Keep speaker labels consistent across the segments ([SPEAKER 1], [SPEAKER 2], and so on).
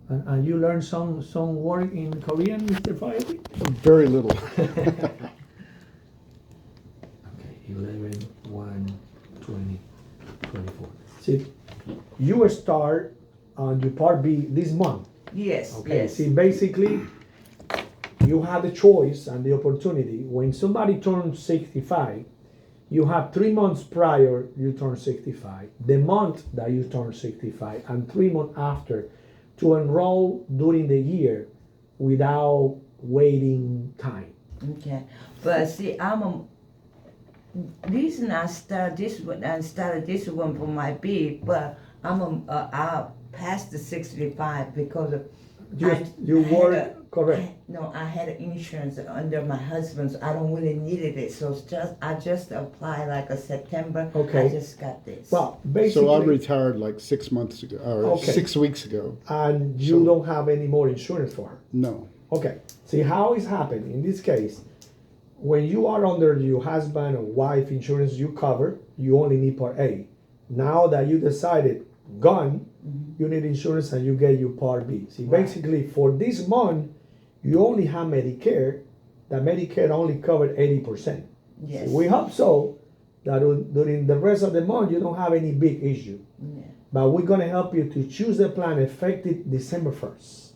[SPEAKER 1] And you learn some word in Korean, Mr. Fayette?
[SPEAKER 2] Very little.
[SPEAKER 1] Okay, 11, 1, 20, 24. See, you start on your part B this month.
[SPEAKER 3] Yes,
[SPEAKER 1] Okay,
[SPEAKER 3] yes.
[SPEAKER 1] see, basically, you have the choice and the opportunity. When somebody turns 65, you have 3 months prior you turn 65, the month that you turn 65, and 3 months after to enroll during the year without waiting time.
[SPEAKER 3] Okay, but see, reason I started this one for my B, but I passed the 65 because of
[SPEAKER 1] You work correct.
[SPEAKER 3] No, I had insurance under my husband's. I don't really needed it, so I just applied like a September.
[SPEAKER 1] Okay.
[SPEAKER 3] I just got this.
[SPEAKER 1] Well, basically,
[SPEAKER 2] So I retired like 6 months ago, or
[SPEAKER 1] Okay.
[SPEAKER 2] 6 weeks ago.
[SPEAKER 1] and you
[SPEAKER 2] So-
[SPEAKER 1] don't have any more insurance for her.
[SPEAKER 2] No.
[SPEAKER 1] Okay. See how it's happening in this case. When you are under your husband or wife insurance, you cover. You only need Part A. Now that you decided gone, you need insurance and you get your Part B. See,
[SPEAKER 3] Right.
[SPEAKER 1] basically for this month, you only have Medicare. That Medicare only covered 80%.
[SPEAKER 3] Yes.
[SPEAKER 1] See, we hope so that during the rest of the month you don't have any big issue.
[SPEAKER 3] Yeah.
[SPEAKER 1] But we're gonna help you to choose the plan effective December 1st.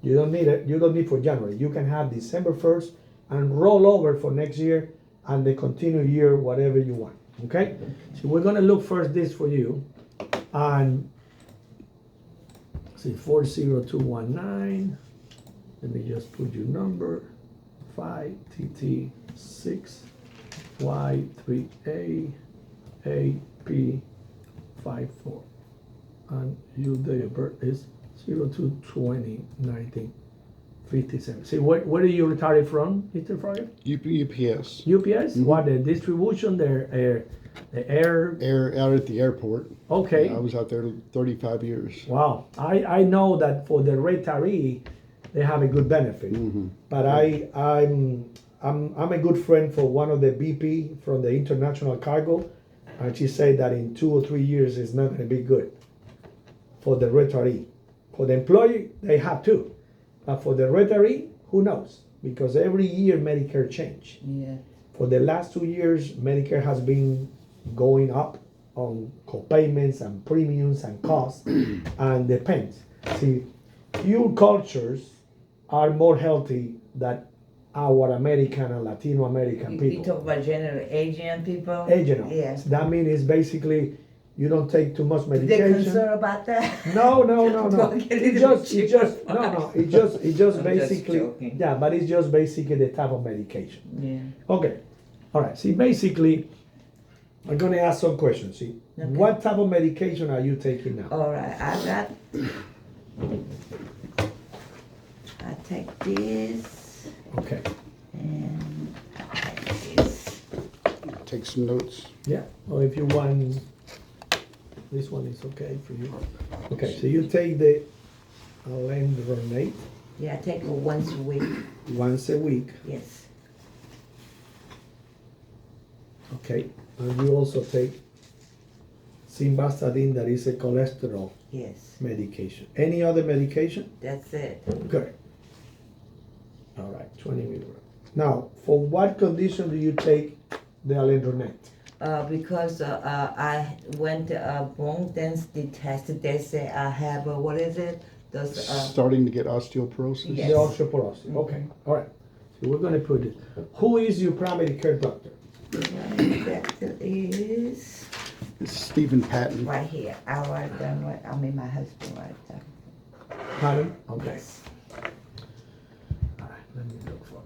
[SPEAKER 1] You don't need it. You don't need for January. You can have December 1st and roll over for next year and the continued year, whatever you want. Okay? So we're gonna look first this for you. And see 40219. Let me just put your number. 5TT6Y3A AP54. And your date of birth is 02/20/1957. See, where do you retire from, Mr. Fryer?
[SPEAKER 2] UPS.
[SPEAKER 1] UPS? What, the distribution, the air?
[SPEAKER 2] Out at the airport.
[SPEAKER 1] Okay.
[SPEAKER 2] I was out there 35 years.
[SPEAKER 1] Wow. I know that for the retiree, they have a good benefit. But I'm a good friend for one of the BP from the international cargo, and she said that in 2 or 3 years it's not going to be good for the retiree. For the employee, they have to, but for the retiree, who knows? Because every year Medicare change.
[SPEAKER 3] Yeah.
[SPEAKER 1] For the last 2 years, Medicare has been going up on co-payments and premiums and costs, and depends. See, few cultures are more healthy than our American and Latino American
[SPEAKER 3] You
[SPEAKER 1] people.
[SPEAKER 3] talk about general Asian people.
[SPEAKER 1] Asian.
[SPEAKER 3] Yeah.
[SPEAKER 1] That means it's basically you don't take too much
[SPEAKER 3] They
[SPEAKER 1] medication.
[SPEAKER 3] concerned about that?
[SPEAKER 1] No.
[SPEAKER 3] Don't get
[SPEAKER 1] It
[SPEAKER 3] it
[SPEAKER 1] just
[SPEAKER 3] cheaper.
[SPEAKER 1] no. It just
[SPEAKER 3] I'm
[SPEAKER 1] basically
[SPEAKER 3] joking.
[SPEAKER 1] yeah, but it's just basically the type of medication.
[SPEAKER 3] Yeah.
[SPEAKER 1] Okay, all right. See, basically, I'm gonna ask some questions. See,
[SPEAKER 3] Okay.
[SPEAKER 1] what type of medication are you taking now?
[SPEAKER 3] All right, I take this
[SPEAKER 1] Okay,
[SPEAKER 3] and I take this.
[SPEAKER 2] Take some notes.
[SPEAKER 1] yeah. Or if you want, this one is okay for you. Okay, so you take the alendronate
[SPEAKER 3] Yeah, I take it once a week.
[SPEAKER 1] once a week.
[SPEAKER 3] Yes.
[SPEAKER 1] Okay, and you also take simvastatin, that is a cholesterol
[SPEAKER 3] Yes.
[SPEAKER 1] medication. Any other medication?
[SPEAKER 3] That's it.
[SPEAKER 1] Good. All right, 20 milligrams. Now, for what condition do you take the alendronate?
[SPEAKER 3] Because I went to bone density test. They say I have what is it? Those
[SPEAKER 2] Starting to get osteoporosis.
[SPEAKER 3] Yes.
[SPEAKER 1] The osteoporosis. Okay, all right. So we're going to put it. Who is your primary care doctor?
[SPEAKER 3] that is
[SPEAKER 2] It's Stephen Patton.
[SPEAKER 3] right here. I write down right. I mean my husband write down.
[SPEAKER 1] Pardon? Okay.
[SPEAKER 3] Yes.
[SPEAKER 1] All right, let me look for it.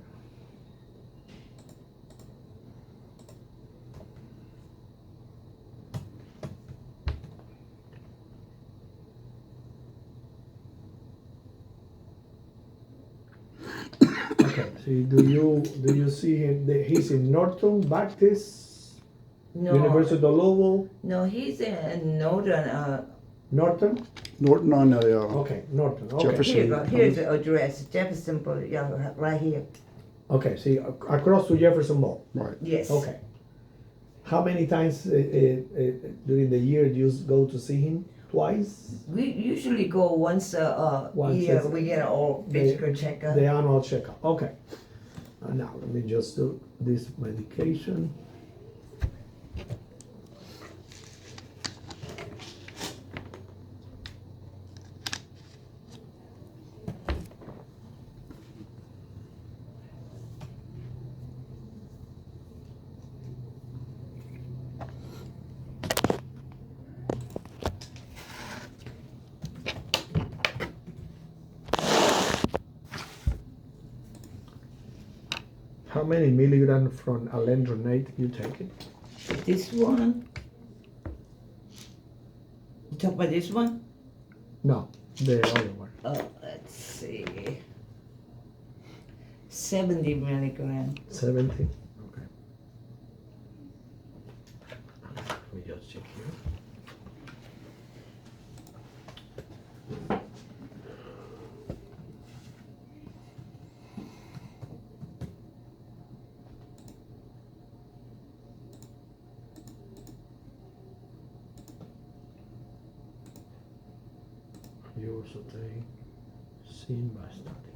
[SPEAKER 1] Okay, so do you see him? He's in Norton Baptist
[SPEAKER 3] No.
[SPEAKER 1] University of Louisville.
[SPEAKER 3] No, he's in Northern.
[SPEAKER 1] Norton.
[SPEAKER 2] Norton on the
[SPEAKER 1] Okay, Norton. Okay.
[SPEAKER 2] Jefferson.
[SPEAKER 3] Here you go. Here's the address. Jefferson, yeah, right here.
[SPEAKER 1] Okay, see, across to Jefferson Mall.
[SPEAKER 2] right.
[SPEAKER 3] Yes.
[SPEAKER 1] Okay. How many times during the year do you go to see him? twice?
[SPEAKER 3] We usually go once a
[SPEAKER 1] Once
[SPEAKER 3] year.
[SPEAKER 1] is-
[SPEAKER 3] We get an old physical checkup.
[SPEAKER 1] The annual checkup. Okay. Now let me just do this medication. How many milligrams from alendronate you taking?
[SPEAKER 3] This one. You talk about this one?
[SPEAKER 1] No, the other one.
[SPEAKER 3] Let's see. 70 milligrams.
[SPEAKER 1] 70. Okay. Let me just check here. You also take simvastatin.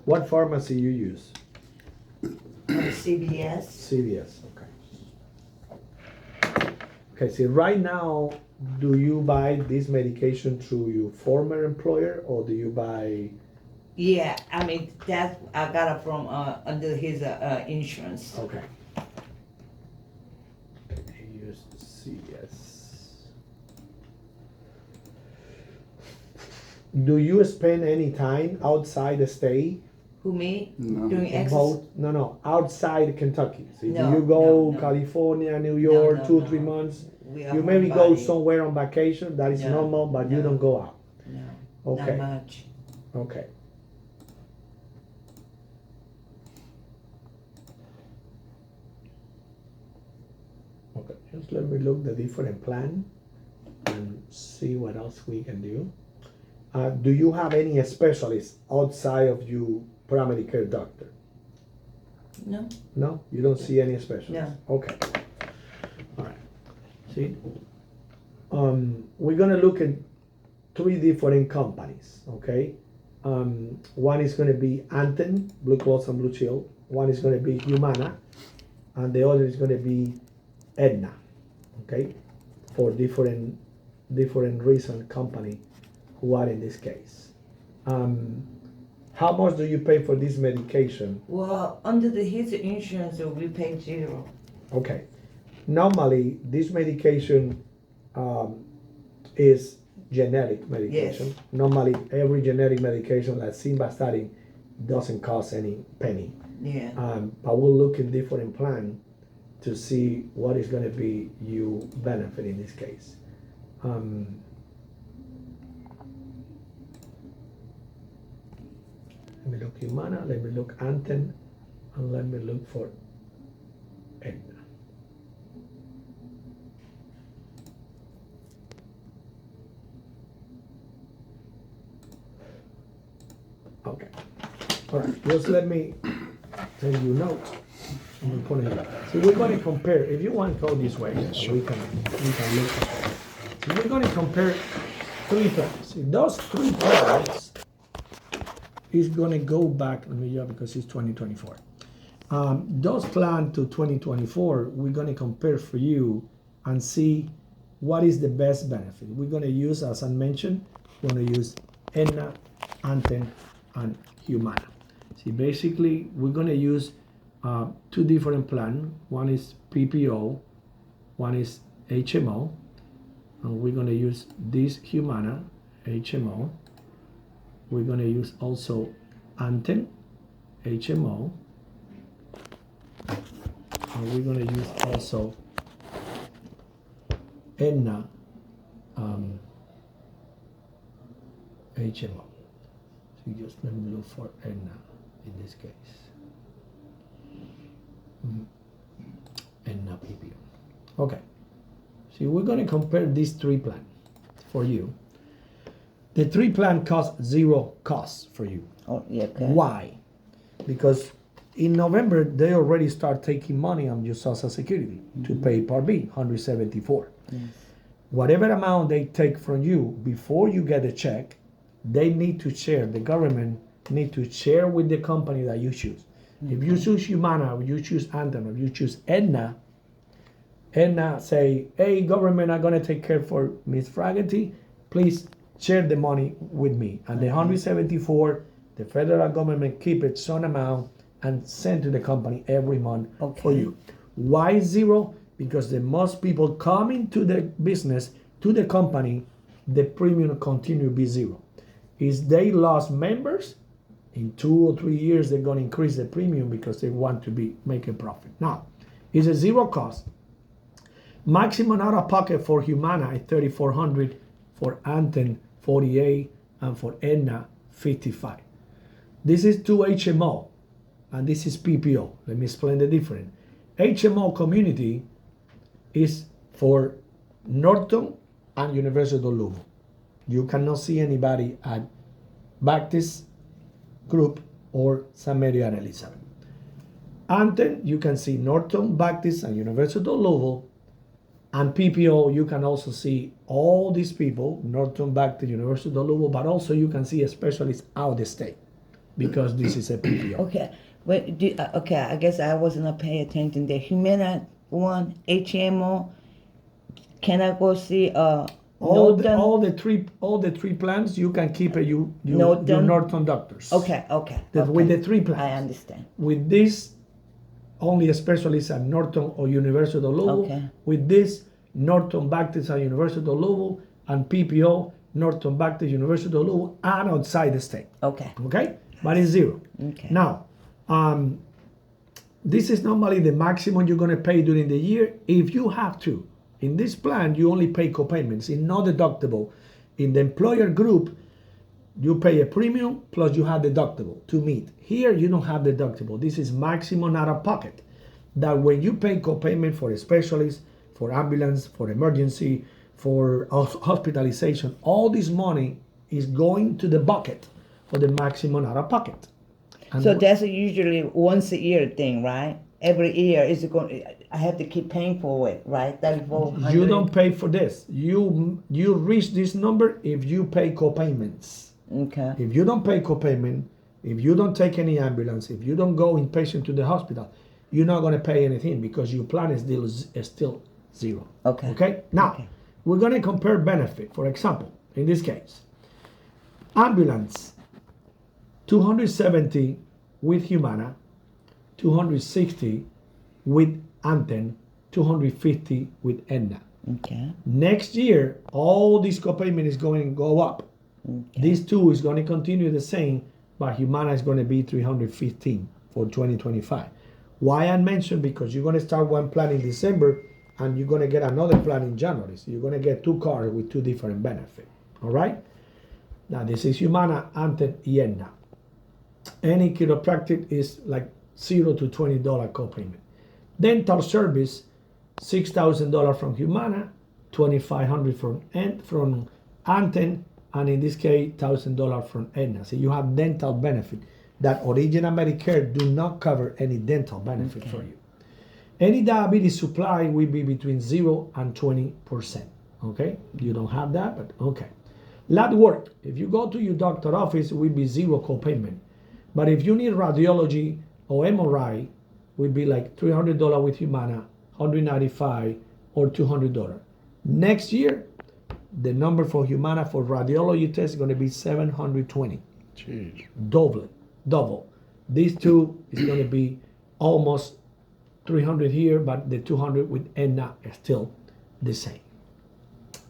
[SPEAKER 1] What pharmacy you use?
[SPEAKER 3] CVS.
[SPEAKER 1] CVS, okay. Okay, see, right now, do you buy this medication through your former employer or do you buy?
[SPEAKER 3] Yeah, I mean that I got it from under his insurance.
[SPEAKER 1] Okay. You use CVS. Do you spend any time outside the state?
[SPEAKER 3] Who me?
[SPEAKER 2] No.
[SPEAKER 3] Doing exercise?
[SPEAKER 1] Both? No, outside Kentucky. So
[SPEAKER 3] No,
[SPEAKER 1] do you go
[SPEAKER 3] no.
[SPEAKER 1] California, New York,
[SPEAKER 3] no,
[SPEAKER 1] 2-3
[SPEAKER 3] no.
[SPEAKER 1] months?
[SPEAKER 3] We are
[SPEAKER 1] You maybe go
[SPEAKER 3] homebody.
[SPEAKER 1] somewhere on vacation, that is
[SPEAKER 3] No,
[SPEAKER 1] normal, but you
[SPEAKER 3] no.
[SPEAKER 1] don't go out.
[SPEAKER 3] No,
[SPEAKER 1] Okay.
[SPEAKER 3] not much.
[SPEAKER 1] Okay. Okay, just let me look the different plan and see what else we can do. Do you have any specialists outside of you primary care doctor?
[SPEAKER 3] No.
[SPEAKER 1] No, you don't see any specialists?
[SPEAKER 3] No.
[SPEAKER 1] Okay. All right. See? We're gonna look at 3 different companies, okay? One is gonna be Anthem, Blue Cross and Blue Shield. One is gonna be Humana, and the other is gonna be Aetna, okay? For different reason company who are in this case. How much do you pay for this medication?
[SPEAKER 3] Well, under his insurance, we pay 0.
[SPEAKER 1] Okay. Normally, this medication is generic medication.
[SPEAKER 3] Yes.
[SPEAKER 1] Normally, every generic medication like simvastatin doesn't cost any penny.
[SPEAKER 3] Yeah.
[SPEAKER 1] But we'll look in different plan to see what is going to be you benefit in this case. Let me look Humana, let me look Anthem, and let me look for Aetna. Okay. All right. Just let me take you notes. So we're going to compare. If you want to go this way, we can look. So we're going to compare 3 plans. See, those 3 plans is going to go back. Let me because it's 2024. Those plans to 2024, we're going to compare for you and see what is the best benefit. We're going to use, as I mentioned, we're going to use Aetna, Anthem, and Humana. See, basically, we're going to use 2 different plans. One is PPO, one is HMO, and we're going to use this Humana HMO. We're going to use also Anthem HMO, and we're going to use also Aetna HMO. So just let me look for Aetna in this case. Aetna PPO. Okay. See, we're going to compare these 3 plans for you. The 3 plan cost 0 cost for you.
[SPEAKER 3] Oh, yeah. Okay.
[SPEAKER 1] Why? because in November they already start taking money on your Social Security to pay Part B, 174. Whatever amount they take from you before you get a check, they need to share. The government need to share with the company that you choose. If you choose Humana, or you choose Anthem, or you choose Aetna say, hey, government, I'm going to take care for Miss Fragerty. Please share the money with me. And the 174, the federal government keep it some amount and send to the company every month for you. Why zero? Because the most people coming to the business, to the company, the premium continue to be zero. Is they lost members, in 2 or 3 years they're going to increase the premium because they want to be make a profit. Now, it's a zero cost. Maximum out of pocket for Humana is $3,400, for Anthem 48, and for Aetna 55. This is 2 HMO, and this is PPO. Let me explain the difference. HMO community is for Norton and University of Louisville. You cannot see anybody at Baptist Group or St. Mary and Elizabeth. Anthem, you can see Norton, Baptist, and University of Louisville. And PPO, you can also see all these people, Norton, Baptist, University of Louisville, but also you can see a specialist out of the state because this is a PPO.
[SPEAKER 3] Okay, but okay, I guess I wasn't paying attention. The Humana one, HMO, can I go see
[SPEAKER 1] All
[SPEAKER 3] Norton?
[SPEAKER 1] the three plans you can keep your
[SPEAKER 3] Norton?
[SPEAKER 1] Norton doctors.
[SPEAKER 3] Okay.
[SPEAKER 1] With the 3 plans.
[SPEAKER 3] I understand.
[SPEAKER 1] With this, only a specialist at Norton or University of Louisville.
[SPEAKER 3] Okay.
[SPEAKER 1] With this, Norton Baptist at University of Louisville, and PPO, Norton Baptist, University of Louisville, and outside the state.
[SPEAKER 3] Okay.
[SPEAKER 1] Okay? But it's zero.
[SPEAKER 3] Okay.
[SPEAKER 1] Now, this is normally the maximum you're going to pay during the year if you have to. In this plan, you only pay copayments. It's not deductible. In the employer group, you pay a premium plus you have deductible to meet. Here, you don't have deductible. This is maximum out of pocket. That when you pay copayment for a specialist, for ambulance, for emergency, for hospitalization, all this money is going to the bucket for the maximum out of pocket. And
[SPEAKER 3] So that's usually once a year thing, right? Every year is it going? I have to keep paying for it, right? 3,400.
[SPEAKER 1] you don't pay for this. You reach this number if you pay copayments.
[SPEAKER 3] Okay.
[SPEAKER 1] If you don't pay copayment, if you don't take any ambulance, if you don't go inpatient to the hospital, you're not going to pay anything because your plan is still zero.
[SPEAKER 3] Okay.
[SPEAKER 1] Okay? Now, we're going to compare benefit. For example, in this case, ambulance, 270 with Humana, 260 with Anthem, 250 with Aetna.
[SPEAKER 3] Okay.
[SPEAKER 1] Next year, all this copayment is going to go up. These two is going to continue the same, but Humana is going to be 315 for 2025. Why I mentioned? Because you're going to start one plan in December and you're going to get another plan in January. So you're going to get 2 cards with 2 different benefits. All right? Now this is Humana, Anthem, y Aetna. Any chiropractic is like $0 to $20 copayment. Dental service, $6,000 from Humana, $2,500 from Anthem, and in this case, $1,000 from Aetna. So you have dental benefit that original Medicare do not cover any dental benefit for you. Any diabetes supply will be between 0 and 20%. Okay, you don't have that, but okay. Lab work, if you go to your doctor office, it will be 0 copayment. But if you need radiology or MRI, will be like $300 with Humana, $195 or $200. Next year, the number for Humana for radiology test is going to be $720.
[SPEAKER 2] Jeez.
[SPEAKER 1] Double. These two is going to be almost $300 here, but the $200 with Aetna is still the same.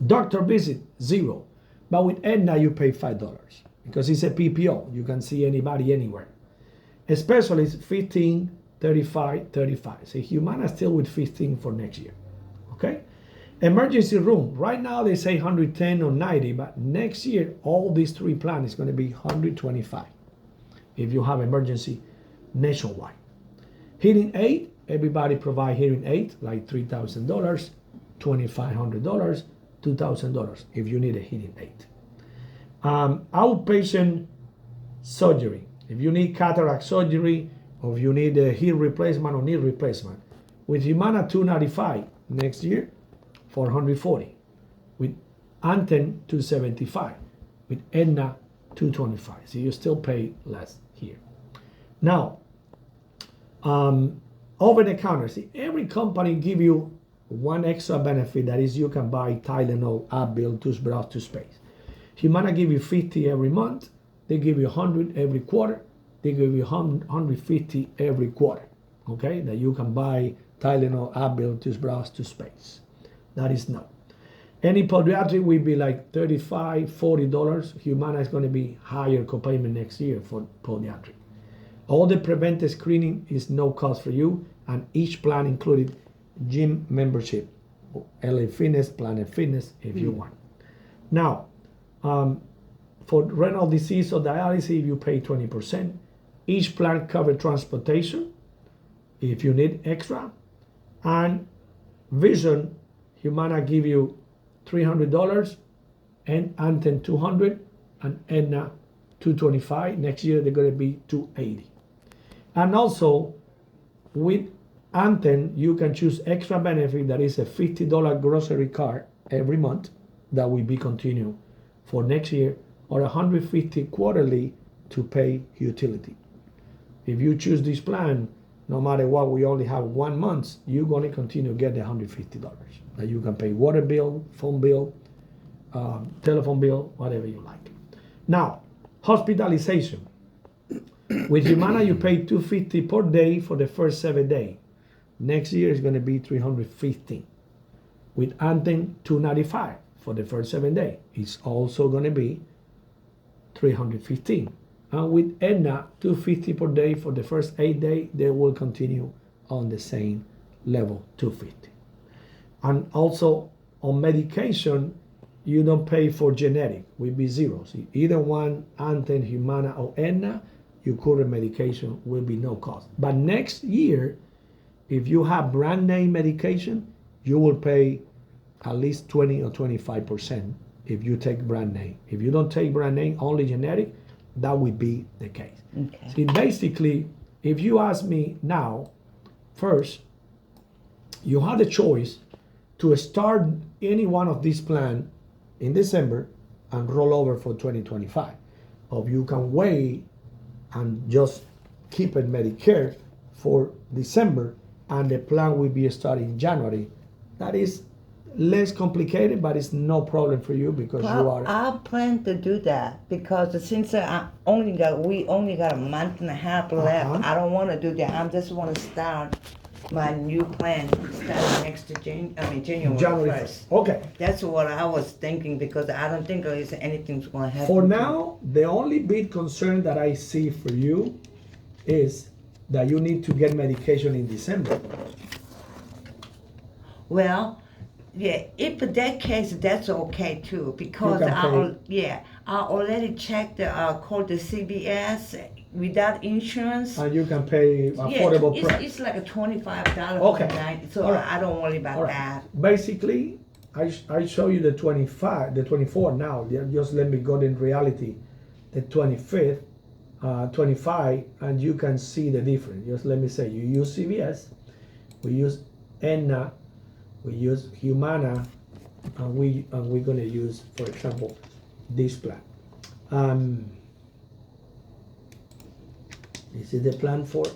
[SPEAKER 1] Doctor visit, 0. But with Aetna, you pay $5 because it's a PPO. You can see anybody anywhere. A specialist, 15, 35, 35. So Humana still with 15 for next year. Okay? Emergency room. Right now they say 110 or 90, but next year all these 3 plans is going to be 125 if you have emergency nationwide. Hearing aid, everybody provide hearing aid like $3,000, $2,500, $2,000 if you need a hearing aid. Outpatient surgery. If you need cataract surgery, or if you need a hip replacement or knee replacement, with Humana $295 next year, $440. With Anthem $275. With Aetna $225. So you still pay less here. Now, over the counter. See, every company give you one extra benefit, that is you can buy Tylenol, Advil, toothbrush, toothpaste. Humana give you 50 every month. They give you 100 every quarter. They give you 150 every quarter. Okay, that you can buy Tylenol, Advil, toothbrush, toothpaste. That is no. Any podiatric will be like $35, $40. Humana is going to be higher copayment next year for podiatric. All the preventive screening is no cost for you, and each plan included gym membership, LA Fitness, Planet Fitness, if you want. Now, for renal disease or dialysis, you pay 20%. Each plan covers transportation, if you need extra, and vision. Humana give you $300, and Anthem $200, and Aetna $225. Next year they're going to be $280. And also with Anthem, you can choose extra benefit, that is a $50 grocery card every month that will be continued for next year, or $150 quarterly to pay utility. If you choose this plan, no matter what, we only have 1 month, you're going to continue to get the $150 that you can pay water bill, phone bill, telephone bill, whatever you like. Now, hospitalization. With Humana, you pay $250 per day for the first 7 days. Next year is going to be $315. With Anthem, $295 for the first 7 days. It's also going to be $315. And with Aetna, $250 per day for the first 8 days. They will continue on the same level, $250. And also on medication, you don't pay for generic, will be zero. So either one, Anthem, Humana, or Aetna, your current medication will be no cost. But next year, if you have brand name medication, you will pay at least 20 or 25% if you take brand name. If you don't take brand name, only generic, that would be the case.
[SPEAKER 3] Okay.
[SPEAKER 1] See, basically, if you ask me now, first, you have the choice to start any one of these plans in December and roll over for 2025. Or you can wait and just keep it Medicare for December, and the plan will be starting in January. That is less complicated, but it's no problem for you because you are.
[SPEAKER 3] I plan to do that because since we only got a month and a half left. I don't want to do that. I just want to start my new plan starting next to January
[SPEAKER 1] January
[SPEAKER 3] 1st.
[SPEAKER 1] Okay.
[SPEAKER 3] That's what I was thinking because I don't think anything's going to happen.
[SPEAKER 1] For now, the only big concern that I see for you is that you need to get medication in December.
[SPEAKER 3] Well, yeah, if that case, that's okay too because I already checked called the CVS without insurance.
[SPEAKER 1] And you can pay affordable price.
[SPEAKER 3] It's like a $25
[SPEAKER 1] Okay.
[SPEAKER 3] per night, so
[SPEAKER 1] Right.
[SPEAKER 3] I don't worry about that.
[SPEAKER 1] Basically, I show you the 24 now. Just let me go in reality, the 25th, 25, and you can see the difference. Just let me say, you use CVS, we use Aetna, we use Humana, and we're gonna use, for example, this plan. This is the plan for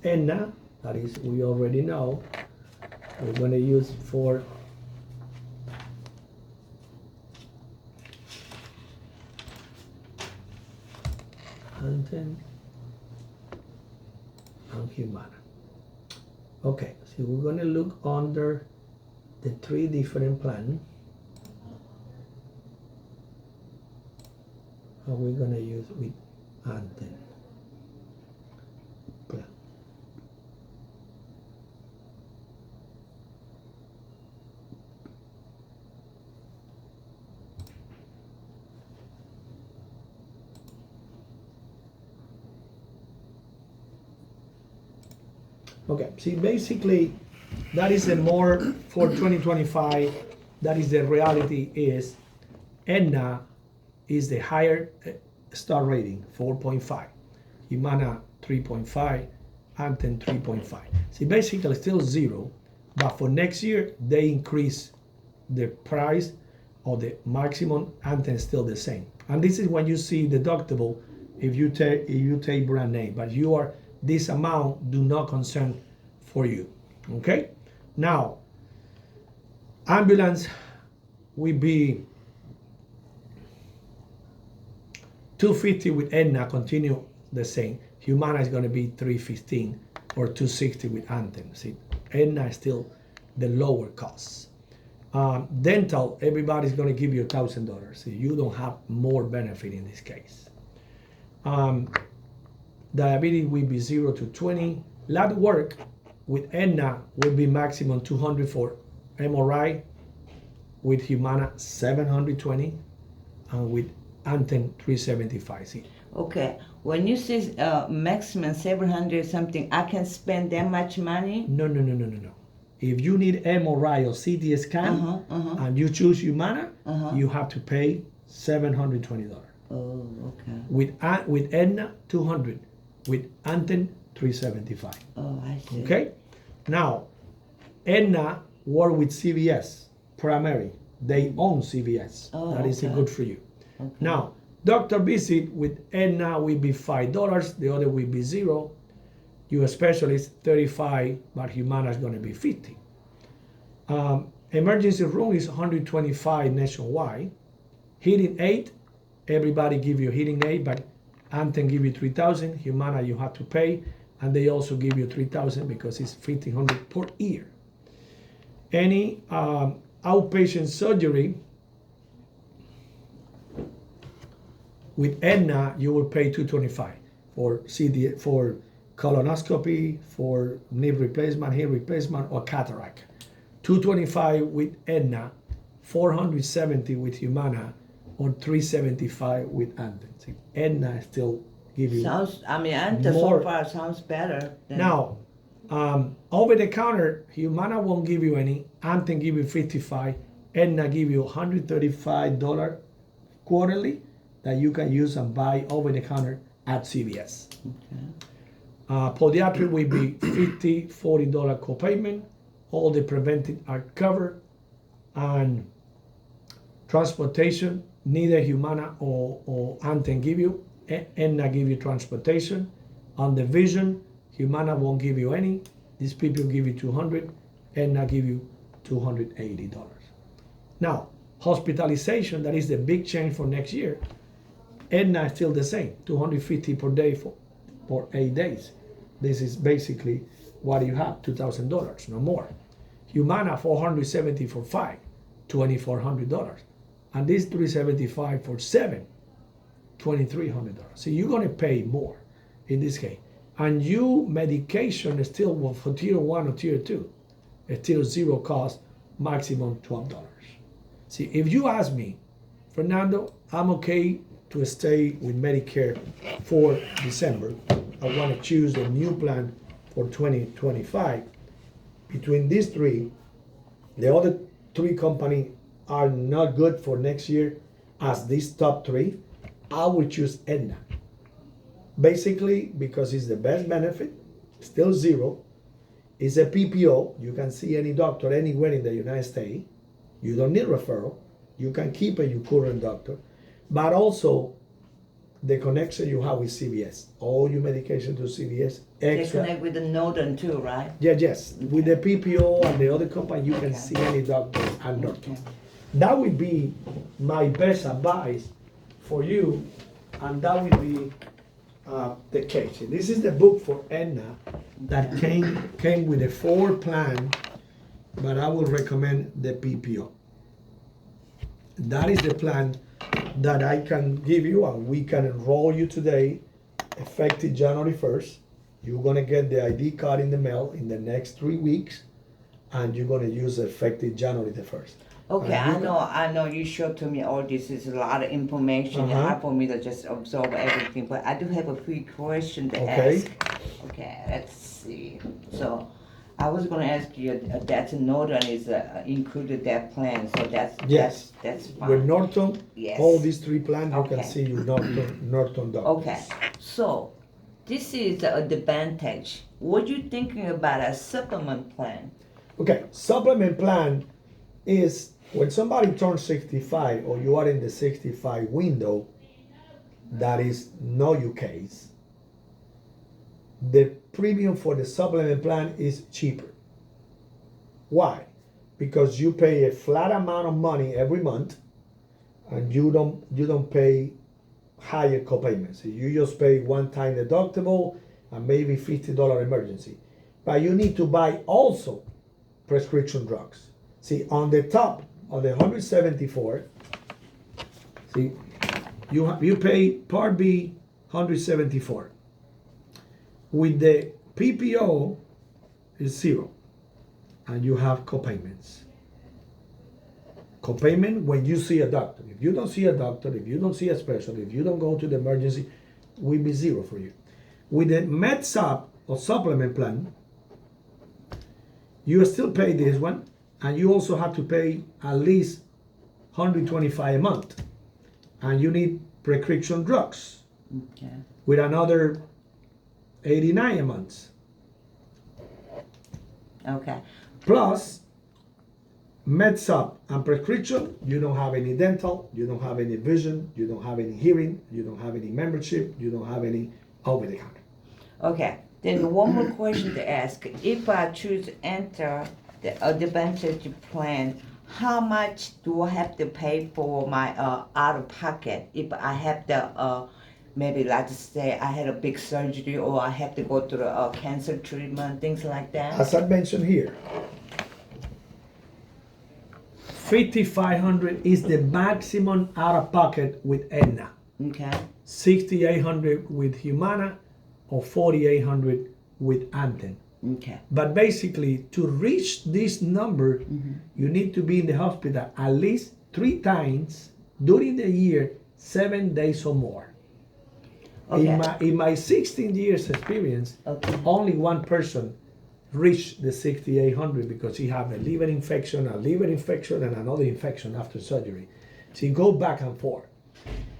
[SPEAKER 1] Aetna. That is, we already know. We're gonna use for Anthem and Humana. Okay, so we're gonna look under the 3 different plans. And we're gonna use with Anthem plan. Okay, see, basically, that is the more for 2025. That is the reality is Aetna is the higher star rating, 4.5. Humana 3.5, Anthem 3.5. See, basically still zero, but for next year they increase the price of the maximum. Anthem still the same. And this is when you see deductible if you take brand name, but this amount do not concern for you. Okay? Now, ambulance will be $250 with Aetna, continue the same. Humana is going to be $315 or $260 with Anthem. See, Aetna is still the lower cost. Dental, everybody's going to give you $1,000. So you don't have more benefit in this case. Diabetes will be 0 to 20. Lab work with Aetna will be maximum 200 for MRI. With Humana 720, and with Anthem 375. See?
[SPEAKER 3] Okay, when you say maximum 700 something, I can spend that much money?
[SPEAKER 1] No. If you need MRI or CT scan and you choose Humana, you have to pay $720.
[SPEAKER 3] Oh, okay.
[SPEAKER 1] With Aetna 200, with Anthem 375.
[SPEAKER 3] Oh, I see.
[SPEAKER 1] Okay. Now, Aetna work with CVS. Primary, they own CVS.
[SPEAKER 3] Oh,
[SPEAKER 1] that is
[SPEAKER 3] okay.
[SPEAKER 1] good for you.
[SPEAKER 3] Okay.
[SPEAKER 1] Now, doctor visit with Aetna will be $5, the other will be 0. Your specialist 35, but Humana is going to be 50. Emergency room is 125 nationwide. Hearing aid, everybody give you hearing aid, but Anthem give you 3,000. Humana you have to pay, and they also give you 3,000 because it's 1,500 per year. Any outpatient surgery with Aetna, you will pay $225 for colonoscopy, for knee replacement, hip replacement, or cataract. $225 with Aetna, $470 with Humana, or $375 with Anthem. See, Aetna still give you
[SPEAKER 3] Anthem
[SPEAKER 1] more.
[SPEAKER 3] so far sounds better.
[SPEAKER 1] Now, over the counter, Humana won't give you any. Anthem give you $55. Aetna give you $135 quarterly that you can use and buy over the counter at CVS. Okay. Podiatric will be $50, $40 copayment. All the preventive are covered. And transportation, neither Humana or Anthem give you. Aetna give you transportation. On the vision, Humana won't give you any. These people give you $200, Aetna give you $280. Now, hospitalization, that is the big change for next year. Aetna is still the same, $250 per day for 8 days. This is basically what you have, $2,000, no more. Humana, $470 for 5, $2,400. And this $375 for 7, $2,300. So you're gonna pay more in this case. And you medication is still for tier 1 or tier 2. It's still 0 cost, maximum $12. See, if you ask me, Fernando, I'm okay to stay with Medicare for December. I want to choose a new plan for 2025. Between these three, the other 3 companies are not good for next year as these top 3. I will choose Aetna. Basically, because it's the best benefit, still 0. It's a PPO. You can see any doctor anywhere in the United States. You don't need referral. You can keep your current doctor. But also, the connection you have with CVS. All your medication to CVS. Extra.
[SPEAKER 3] They connect with the Northern too, right?
[SPEAKER 1] Yeah, yes. With the PPO and the other company, you can see any doctor and doctor. That would be my best advice for you, and that would be the case. This is the book for Aetna that came with a 4 plan, but I will recommend the PPO. That is the plan that I can give you, and we can enroll you today, effective January 1st. You're gonna get the ID card in the mail in the next 3 weeks, and you're gonna use effective January the 1st.
[SPEAKER 3] Okay, I know you showed to me all this is a lot of information. It's hard for me to just absorb everything, but I do have a few questions to ask. Okay, let's see. So I was going to ask you that Northern is included that plan, so that's fine.
[SPEAKER 1] With Norton,
[SPEAKER 3] Yes.
[SPEAKER 1] all these 3 plans, you can
[SPEAKER 3] Okay.
[SPEAKER 1] see your Norton doctors.
[SPEAKER 3] Okay, so this is the advantage. What you thinking about a supplement plan?
[SPEAKER 1] Okay, supplement plan is when somebody turns 65 or you are in the 65 window, that is not your case. The premium for the supplement plan is cheaper. Why? Because you pay a flat amount of money every month, and you don't pay higher copayments. You just pay one time deductible and maybe $50 emergency. But you need to buy also prescription drugs. See, on the top of the 174, see, you pay Part B 174. With the PPO is zero, and you have copayments. Copayment when you see a doctor. If you don't see a doctor, if you don't see a specialist, if you don't go to the emergency, will be zero for you. With the MedSup or supplement plan, you still pay this one, and you also have to pay at least $125 a month, and you need prescription drugs
[SPEAKER 3] Okay.
[SPEAKER 1] with another $89 a month.
[SPEAKER 3] Okay.
[SPEAKER 1] Plus, MedSup and prescription, you don't have any dental, you don't have any vision, you don't have any hearing, you don't have any membership, you don't have any over the counter.
[SPEAKER 3] Okay. Then one more question to ask. If I choose to enter the advantage plan, how much do I have to pay for my out of pocket if I have the maybe like to say I had a big surgery or I have to go through a cancer treatment, things like that?
[SPEAKER 1] As I mentioned here, $5,500 is the maximum out of pocket with Aetna.
[SPEAKER 3] Okay.
[SPEAKER 1] $6,800 with Humana or $4,800 with Anthem.
[SPEAKER 3] Okay.
[SPEAKER 1] But basically, to reach this number, you need to be in the hospital at least 3 times during the year, 7 days or more.
[SPEAKER 3] Okay.
[SPEAKER 1] In my 16 years experience,
[SPEAKER 3] Okay.
[SPEAKER 1] only one person reached the 6,800 because he had a liver infection, and another infection after surgery. So you go back and forth.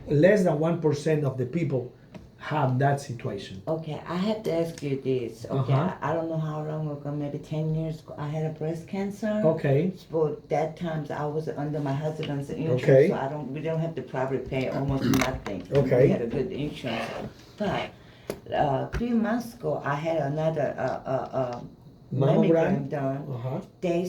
[SPEAKER 1] Less than 1% of the people have that situation.
[SPEAKER 3] Okay, I have to ask you this. Okay,
[SPEAKER 1] Uh-huh.
[SPEAKER 3] I don't know how long ago, maybe 10 years ago, I had a breast cancer.
[SPEAKER 1] Okay.
[SPEAKER 3] So that times I was under my husband's insurance,
[SPEAKER 1] Okay.
[SPEAKER 3] so we don't have to probably pay almost nothing.
[SPEAKER 1] Okay.
[SPEAKER 3] We had a good insurance. But a few months ago, I had another mammogram done.
[SPEAKER 1] Uh-huh.
[SPEAKER 3] I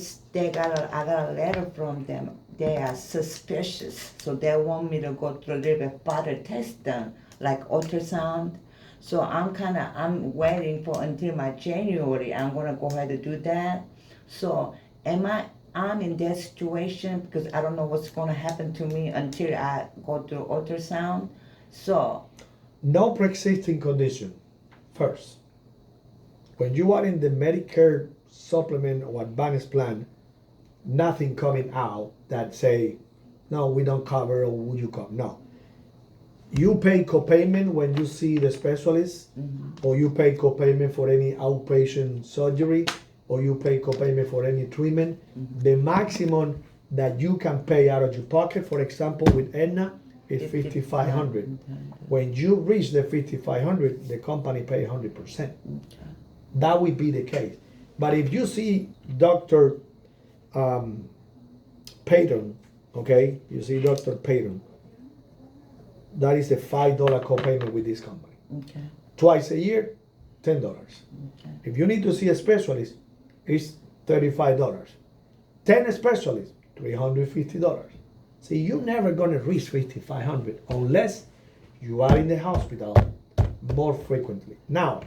[SPEAKER 3] got a letter from them. They are suspicious, so they want me to go through a little bit further test done, like ultrasound. So I'm waiting for until my January. I'm gonna go ahead and do that. So I'm in that situation because I don't know what's gonna happen to me until I go through ultrasound. So
[SPEAKER 1] No pre-existing condition. First, when you are in the Medicare supplement or advanced plan, nothing coming out that say, no, we don't cover, or would you cover? No. You pay copayment when you see the specialist, or you pay copayment for any outpatient surgery, or you pay copayment for any treatment. The maximum that you can pay out of your pocket, for example, with Aetna, is $5,500. When you reach the $5,500, the company pay 100%. That would be the case. But if you see Dr. Payton, okay, you see Dr. Payton, that is a $5 copayment with this company.
[SPEAKER 3] okay,
[SPEAKER 1] Twice a year, $10.
[SPEAKER 3] okay,
[SPEAKER 1] If you need to see a specialist, it's $35. 10 specialists, $350. See, you're never gonna reach $5,500 unless you are in the hospital more frequently. Now,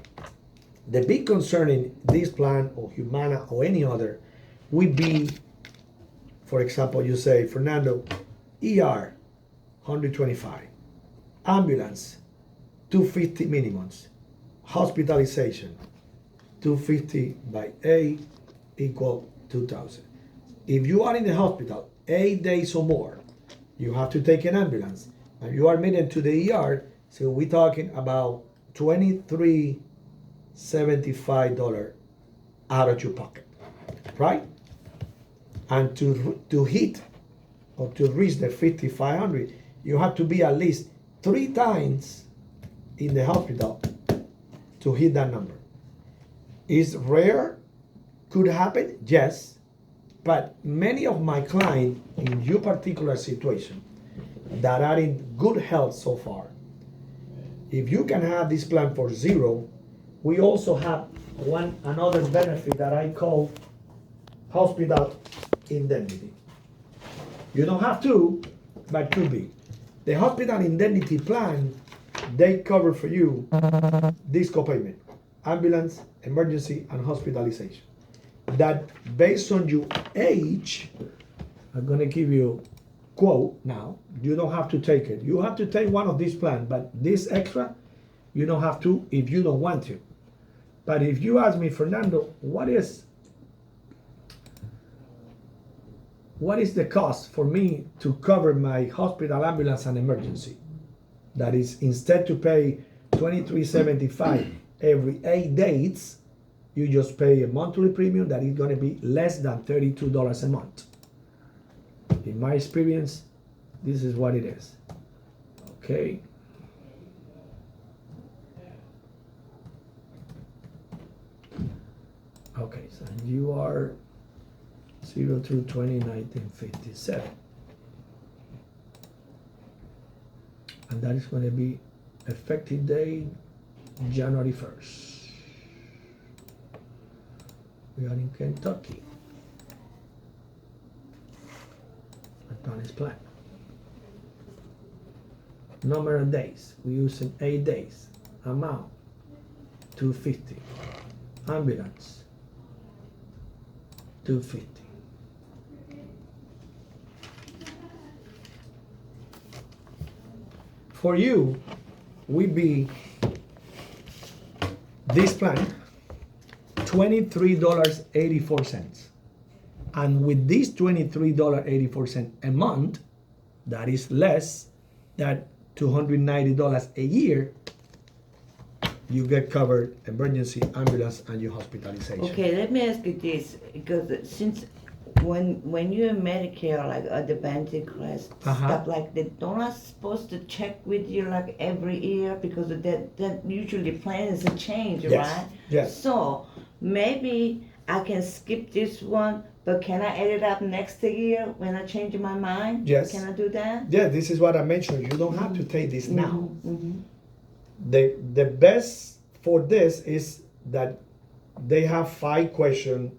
[SPEAKER 1] the big concern in this plan or Humana or any other would be, for example, you say, Fernando, ER, 125, ambulance, 250 minimums, hospitalization, 250 by 8 equal 2,000. If you are in the hospital 8 days or more, you have to take an ambulance, and you are admitted to the ER, so we're talking about $23.75 out of your pocket, right? And to hit or to reach the $5,500, you have to be at least 3 times in the hospital to hit that number. It's rare, could happen, yes, but many of my clients in your particular situation that are in good health so far, if you can have this plan for zero, we also have another benefit that I call hospital indemnity. You don't have to, but could be. The hospital indemnity plan, they cover for you this copayment, ambulance, emergency, and hospitalization. That based on your age, I'm gonna give you quote now, you don't have to take it. You have to take one of these plans, but this extra, you don't have to if you don't want to. But if you ask me, Fernando, what is the cost for me to cover my hospital, ambulance, and emergency? That is, instead to pay $23.75 every 8 days, you just pay a monthly premium that is going to be less than $32 a month. In my experience, this is what it is. Okay. Okay, so you are 0 through 1957. And that is going to be effective date January 1st. We are in Kentucky. Advanced plan. Number of days. We use in 8 days. Amount $250. Ambulance $250. For you, we be this plan $23.84. And with this $23.84 a month, that is less than $290 a year, you get covered emergency, ambulance, and your hospitalization.
[SPEAKER 3] Okay, let me ask you this, because since when you're in Medicare, like Advantage class, stuff like that, don't I supposed to check with you like every year, because that usually plans a change,
[SPEAKER 1] Yes.
[SPEAKER 3] right?
[SPEAKER 1] Yes.
[SPEAKER 3] So maybe I can skip this one, but can I add it up next year when I change my mind?
[SPEAKER 1] Yes.
[SPEAKER 3] Can I do that?
[SPEAKER 1] Yeah, this is what I mentioned. You don't have to take this now.
[SPEAKER 3] Mm-hmm.
[SPEAKER 1] The best for this is that they have 5 questions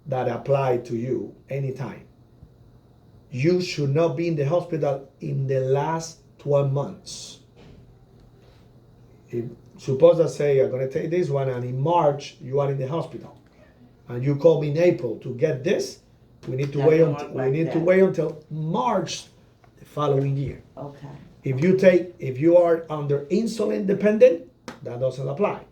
[SPEAKER 1] that apply to you anytime. You should not be in the hospital in the last 12 months. Suppose I say I'm going to take this one, and in March you are in the hospital, and you call me in April to get this. We need to wait until March the following year.
[SPEAKER 3] Okay.
[SPEAKER 1] If you are under insulin dependent, that doesn't apply.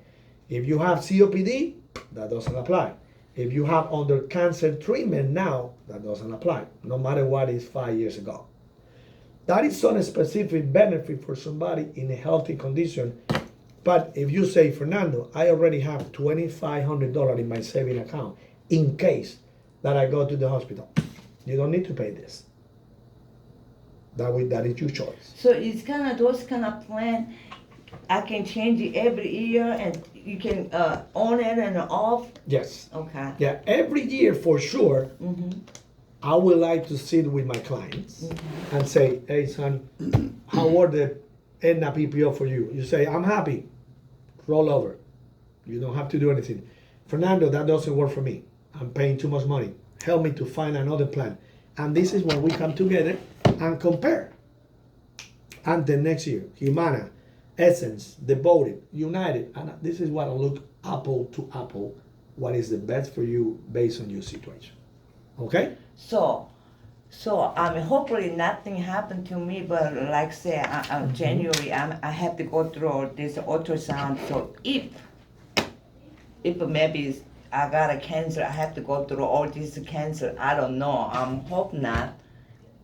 [SPEAKER 1] If you have COPD, that doesn't apply. If you have under cancer treatment now, that doesn't apply, no matter what is 5 years ago. That is some specific benefit for somebody in a healthy condition. But if you say, Fernando, I already have $2,500 in my saving account in case that I go to the hospital, you don't need to pay this. That is your choice.
[SPEAKER 3] So it's kind of those kind of plan. I can change it every year, and you can on it and off.
[SPEAKER 1] Yes.
[SPEAKER 3] Okay.
[SPEAKER 1] Yeah, every year for sure. I would like to sit with my clients and say, hey son, how were the Aetna PPO for you? You say, I'm happy. Roll over. You don't have to do anything. Fernando, that doesn't work for me. I'm paying too much money. Help me to find another plan. And this is when we come together and compare. And the next year, Humana, Essence, Devoted, United, and this is what I look apple to apple, what is the best for you based on your situation. Okay?
[SPEAKER 3] So hopefully nothing happened to me, but like say January, I have to go through this ultrasound. So if maybe I got a cancer, I have to go through all this cancer. I don't know. Hope not.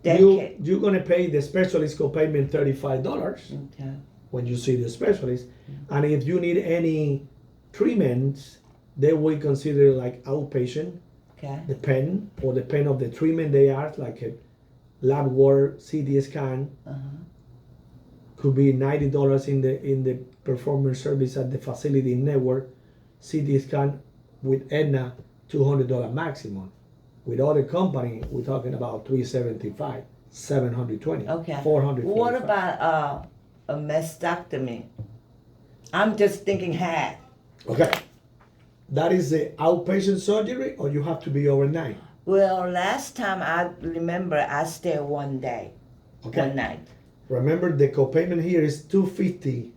[SPEAKER 1] You're gonna pay the specialist copayment $35
[SPEAKER 3] Okay.
[SPEAKER 1] when you see the specialist, and if you need any treatments, they will consider like outpatient.
[SPEAKER 3] Okay.
[SPEAKER 1] The pen or the pen of the treatment they are, like a lab work, CT scan, could be $90 in the performance service at the facility network. CT scan with Aetna, $200 maximum. With other company, we're talking about $375, $720,
[SPEAKER 3] Okay.
[SPEAKER 1] $445.
[SPEAKER 3] What about a mastectomy? I'm just thinking half.
[SPEAKER 1] Okay, that is the outpatient surgery, or you have to be overnight.
[SPEAKER 3] Well, last time I remember I stayed one day,
[SPEAKER 1] Okay.
[SPEAKER 3] one night.
[SPEAKER 1] Remember, the copayment here is $250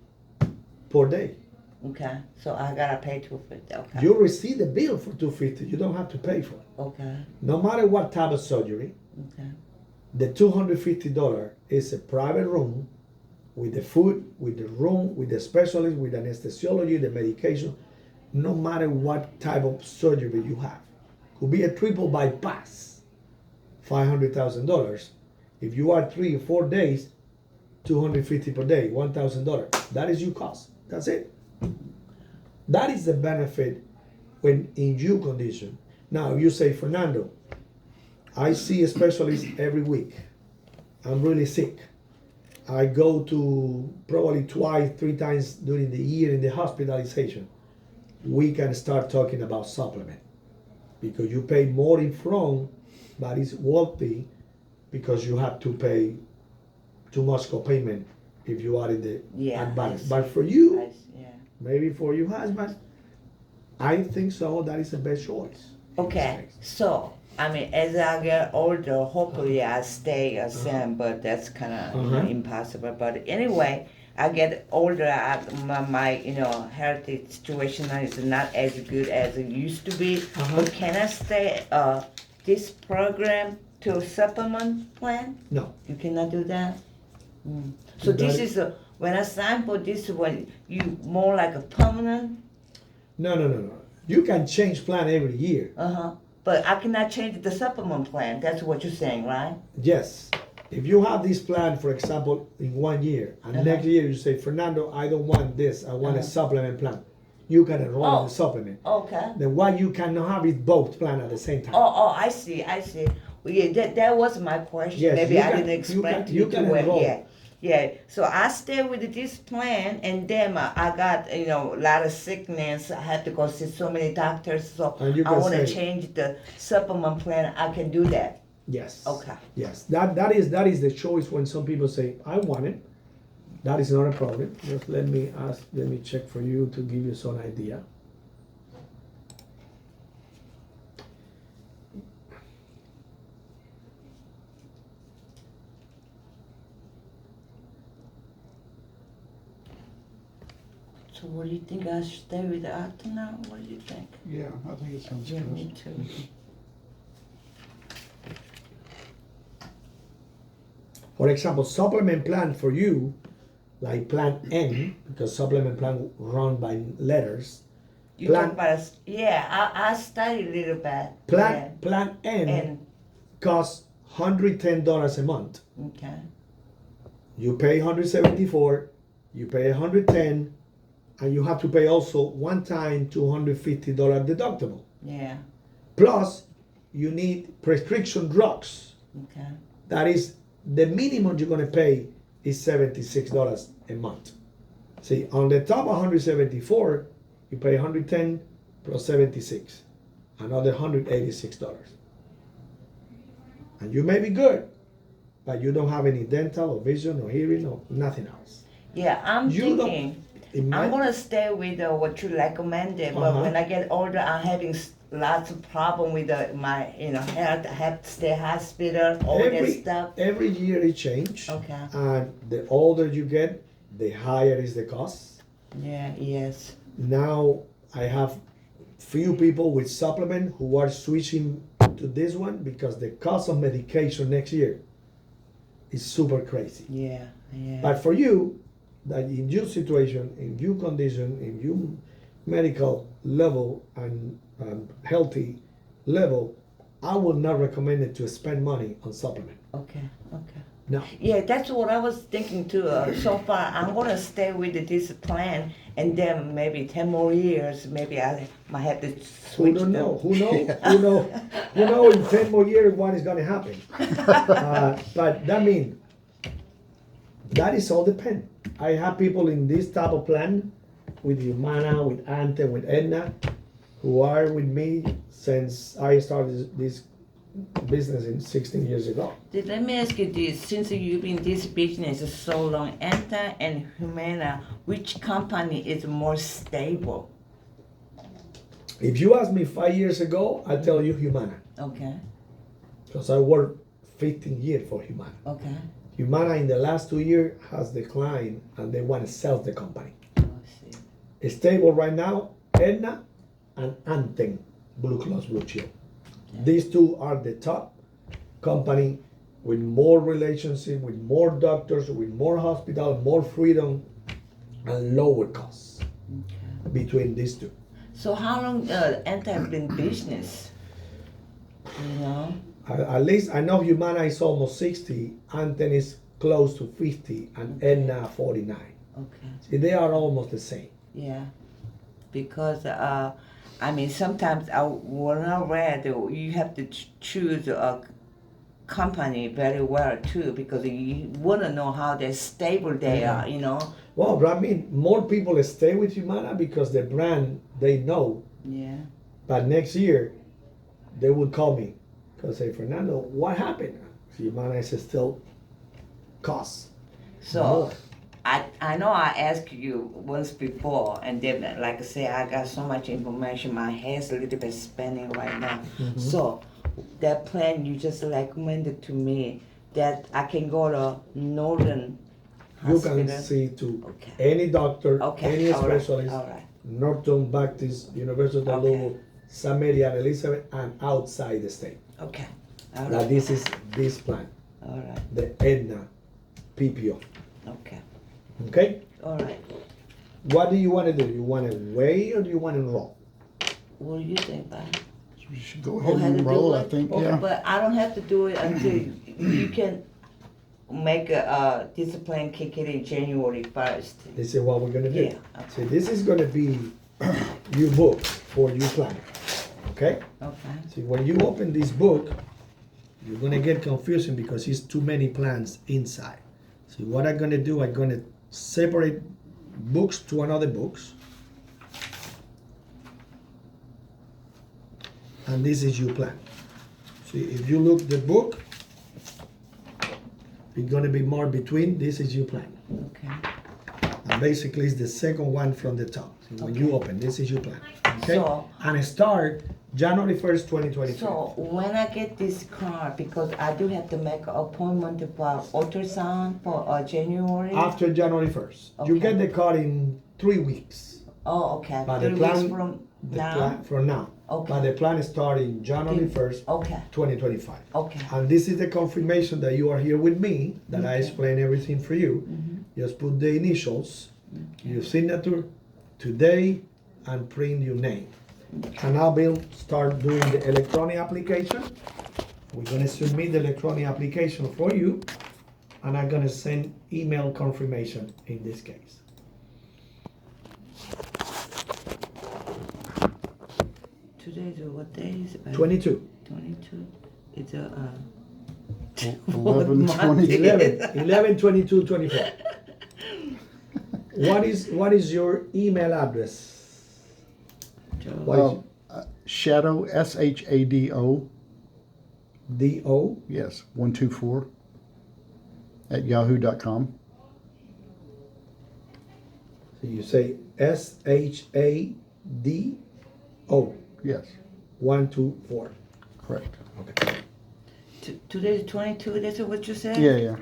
[SPEAKER 1] per day.
[SPEAKER 3] Okay, so I gotta pay $250. Okay.
[SPEAKER 1] You receive the bill for $250. You don't have to pay for it.
[SPEAKER 3] Okay.
[SPEAKER 1] No matter what type of surgery,
[SPEAKER 3] Okay.
[SPEAKER 1] the $250 is a private room with the food, with the room, with the specialist, with anesthesiology, the medication. No matter what type of surgery you have, could be a triple bypass, $500,000. If you are 3 or 4 days, $250 per day, $1,000. That is your cost. That's it. That is the benefit when in your condition. Now you say, Fernando, I see a specialist every week. I'm really sick. I go to probably 2, 3 times during the year in the hospitalization. We can start talking about supplement because you pay more in front, but it's worthy because you have to pay too much copayment if you are in the advance. But for you, maybe for your husband, I think so. That is the best choice.
[SPEAKER 3] Okay, so I mean, as I get older, hopefully I stay a same, but that's kind of impossible. But anyway, I get older. My health situation is not as good as it used to be. But can I stay this program to a supplement plan?
[SPEAKER 1] No.
[SPEAKER 3] You cannot do that. So this is when I sign for this one, you more like a permanent.
[SPEAKER 1] No. You can change plan every year.
[SPEAKER 3] But I cannot change the supplement plan. That's what you're saying, right?
[SPEAKER 1] Yes. If you have this plan, for example, in 1 year, and next year you say, Fernando, I don't want this, I want a supplement plan. You can enroll in the supplement.
[SPEAKER 3] Okay.
[SPEAKER 1] Then why you cannot have it both plan at the same time?
[SPEAKER 3] I see. Well, yeah, that was my question.
[SPEAKER 1] Yes,
[SPEAKER 3] Maybe I didn't explain to you too well. Yeah. So I stay with this plan, and then I got a lot of sickness. I had to go see so many doctors. So I want to change the supplement plan. I can do that.
[SPEAKER 1] Yes.
[SPEAKER 3] Okay.
[SPEAKER 1] Yes. That is the choice when some people say, I want it. That is not a problem. Just let me check for you to give you some idea.
[SPEAKER 3] So what do you think? I should stay with Aetna? What do you think?
[SPEAKER 2] Yeah, I think it sounds
[SPEAKER 3] Yeah,
[SPEAKER 2] good.
[SPEAKER 3] me too.
[SPEAKER 1] For example, supplement plan for you, like plan N, because supplement plan run by letters.
[SPEAKER 3] You talk about I studied a little bit.
[SPEAKER 1] Plan N costs $110 a month.
[SPEAKER 3] Okay.
[SPEAKER 1] You pay $174, you pay $110, and you have to pay also one time $250 deductible.
[SPEAKER 3] Yeah.
[SPEAKER 1] Plus, you need prescription drugs.
[SPEAKER 3] Okay.
[SPEAKER 1] That is, the minimum you're gonna pay is $76 a month. See, on the top of 174, you pay 110 plus 76, another $186. And you may be good, but you don't have any dental or vision or hearing or nothing else.
[SPEAKER 3] Yeah, I'm thinking I'm gonna stay with what you recommended, but when I get older, I'm having lots of problem with my health. I have to stay hospital, all that stuff.
[SPEAKER 1] Every year it changes.
[SPEAKER 3] Okay.
[SPEAKER 1] And the older you get, the higher is the cost.
[SPEAKER 3] Yeah. Yes.
[SPEAKER 1] Now I have few people with supplement who are switching to this one because the cost of medication next year is super crazy.
[SPEAKER 3] Yeah.
[SPEAKER 1] But for you, that in your situation, in your condition, in your medical level and healthy level, I will not recommend it to spend money on supplement.
[SPEAKER 3] Okay.
[SPEAKER 1] No.
[SPEAKER 3] Yeah, that's what I was thinking too. So far, I'm gonna stay with this plan, and then maybe 10 more years, maybe I might have to switch.
[SPEAKER 1] Who knows? Who knows in 10 more years what is gonna happen? But that means That is all depend. I have people in this type of plan with Humana, with Ante, with Aetna, who are with me since I started this business in 16 years ago.
[SPEAKER 3] Let me ask you this: since you've been in this business so long, Anta and Humana, which company is more stable?
[SPEAKER 1] If you asked me 5 years ago, I tell you Humana,
[SPEAKER 3] Okay.
[SPEAKER 1] because I worked 15 years for Humana.
[SPEAKER 3] Okay.
[SPEAKER 1] Humana in the last 2 years has declined, and they want to sell the company.
[SPEAKER 3] Oh, I see.
[SPEAKER 1] Stable right now, Aetna and Anthem, Blue Cross Blue Shield. These two are the top company with more relationship, with more doctors, with more hospital, more freedom, and lower costs between these two.
[SPEAKER 3] So how long Anta been business? You know.
[SPEAKER 1] At least I know Humana is almost 60, Anthem is close to 50, and Aetna 49.
[SPEAKER 3] Okay.
[SPEAKER 1] See, they are almost the same.
[SPEAKER 3] Yeah. Because I mean, sometimes when I read, you have to choose a company very well too, because you want to know how they're stable they are, you know.
[SPEAKER 1] Well, but I mean, more people stay with Humana because the brand they know.
[SPEAKER 3] Yeah.
[SPEAKER 1] But next year, they would call me because say, Fernando, what happened? Humana is still costs.
[SPEAKER 3] So
[SPEAKER 1] more.
[SPEAKER 3] I know I asked you once before, and then like I say, I got so much information, my head's a little bit spinning right now. So that plan you just recommended to me, that I can go to Northern
[SPEAKER 1] You
[SPEAKER 3] Hospital.
[SPEAKER 1] can see to
[SPEAKER 3] Okay.
[SPEAKER 1] any doctor,
[SPEAKER 3] Okay.
[SPEAKER 1] any
[SPEAKER 3] All right.
[SPEAKER 1] specialist,
[SPEAKER 3] All right.
[SPEAKER 1] Norton Baptist, University of
[SPEAKER 3] Okay.
[SPEAKER 1] Louisville, St. Mary and Elizabeth, and outside the state.
[SPEAKER 3] Okay. All
[SPEAKER 1] Now
[SPEAKER 3] right.
[SPEAKER 1] this is this plan,
[SPEAKER 3] All right.
[SPEAKER 1] the Aetna PPO.
[SPEAKER 3] Okay.
[SPEAKER 1] Okay?
[SPEAKER 3] All right.
[SPEAKER 1] What do you want to do? You want to wait or do you want to enroll?
[SPEAKER 3] What do you think, Bob?
[SPEAKER 2] You should go
[SPEAKER 3] Go
[SPEAKER 2] ahead
[SPEAKER 3] ahead
[SPEAKER 2] and
[SPEAKER 3] and do
[SPEAKER 2] enroll, I
[SPEAKER 3] it?
[SPEAKER 2] think,
[SPEAKER 1] Okay.
[SPEAKER 2] yeah.
[SPEAKER 3] But I don't have to do it until you can make a discipline kick it in January 1st.
[SPEAKER 1] This is what we're gonna do.
[SPEAKER 3] Yeah, okay.
[SPEAKER 1] See, this is gonna be your book for your plan. Okay?
[SPEAKER 3] Okay.
[SPEAKER 1] See, when you open this book, you're gonna get confusing because it's too many plans inside. See, what I'm gonna do, I'm gonna separate books to another books. And this is your plan. See, if you look the book, it's gonna be more between, this is your plan.
[SPEAKER 3] Okay.
[SPEAKER 1] And basically it's the second one from the top. So when you
[SPEAKER 3] Okay.
[SPEAKER 1] open, this is your plan. Okay?
[SPEAKER 3] So-
[SPEAKER 1] And it start January 1st, 2023.
[SPEAKER 3] So when I get this card, because I do have to make an appointment for ultrasound for January.
[SPEAKER 1] After January 1st. You
[SPEAKER 3] Okay.
[SPEAKER 1] get the card in 3 weeks.
[SPEAKER 3] Oh, okay.
[SPEAKER 1] But
[SPEAKER 3] 3
[SPEAKER 1] the
[SPEAKER 3] weeks
[SPEAKER 1] plan,
[SPEAKER 3] from
[SPEAKER 1] the
[SPEAKER 3] now.
[SPEAKER 1] plan from now.
[SPEAKER 3] Okay.
[SPEAKER 1] But the plan is starting January 1st,
[SPEAKER 3] Okay.
[SPEAKER 1] 2025.
[SPEAKER 3] Okay.
[SPEAKER 1] And this is the confirmation that you are here with me, that I
[SPEAKER 3] Okay.
[SPEAKER 1] explain everything for you. Just put the initials, your signature, today, and print your name. And I will start doing the electronic application. We're gonna submit the electronic application for you, and I'm gonna send email confirmation in this case.
[SPEAKER 3] Today's what day is it?
[SPEAKER 1] 22.
[SPEAKER 3] 22. It's a
[SPEAKER 2] 11,
[SPEAKER 3] month
[SPEAKER 2] 20.
[SPEAKER 3] is it?
[SPEAKER 1] 11, 22, 24. What is your email address? What is
[SPEAKER 2] Shadow, SHADO,
[SPEAKER 1] D-O?
[SPEAKER 2] yes, 124 at yahoo.com.
[SPEAKER 1] So you say S-H-A-D-O,
[SPEAKER 2] Yes,
[SPEAKER 1] 124.
[SPEAKER 2] correct.
[SPEAKER 1] Okay.
[SPEAKER 3] Today's 22. That's what you said.
[SPEAKER 2] Yeah, yeah.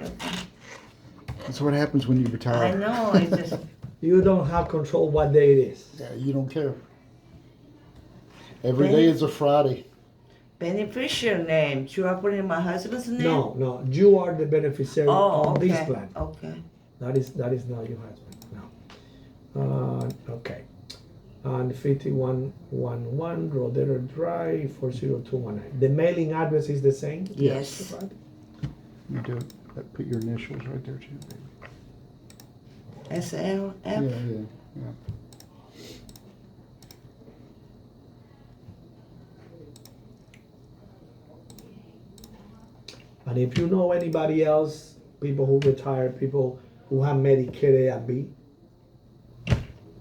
[SPEAKER 2] That's what happens when you retire.
[SPEAKER 3] I know. It's just
[SPEAKER 1] You don't have control what day it is.
[SPEAKER 2] Yeah, you don't care. Every day is a Friday.
[SPEAKER 3] beneficiary name. Should I put in my husband's name?
[SPEAKER 1] No, you are the beneficiary
[SPEAKER 3] Oh,
[SPEAKER 1] on
[SPEAKER 3] okay.
[SPEAKER 1] this plan.
[SPEAKER 3] Okay.
[SPEAKER 1] That is not your husband. No. Okay. And 5111 Rodero Drive 40219. The mailing address is the same.
[SPEAKER 3] Yes.
[SPEAKER 1] Right?
[SPEAKER 2] You do it. Put your initials right there too, baby.
[SPEAKER 3] SLF.
[SPEAKER 2] Yeah.
[SPEAKER 1] And if you know anybody else, people who retired, people who have Medicare A and B,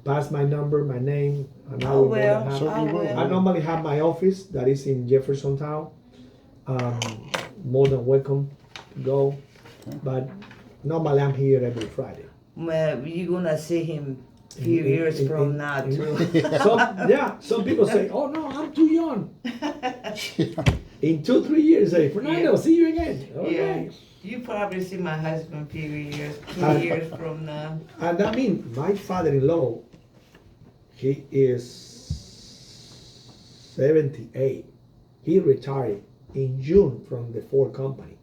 [SPEAKER 1] pass my number, my name, and I
[SPEAKER 3] I
[SPEAKER 1] will.
[SPEAKER 3] will.
[SPEAKER 2] Certainly will.
[SPEAKER 1] I normally have my office that is in Jeffersontown. More than welcome to go, but normally I'm here every Friday.
[SPEAKER 3] Well, you're gonna see him a few years from now too.
[SPEAKER 1] Some people say, "Oh no, I'm too young." In 2-3 years, say, "Fernando, see you again." Okay.
[SPEAKER 3] Yeah. You probably see my husband a few years, 2 years from now.
[SPEAKER 1] And I mean, my father-in-law, he is 78. He retired in June from the Ford company.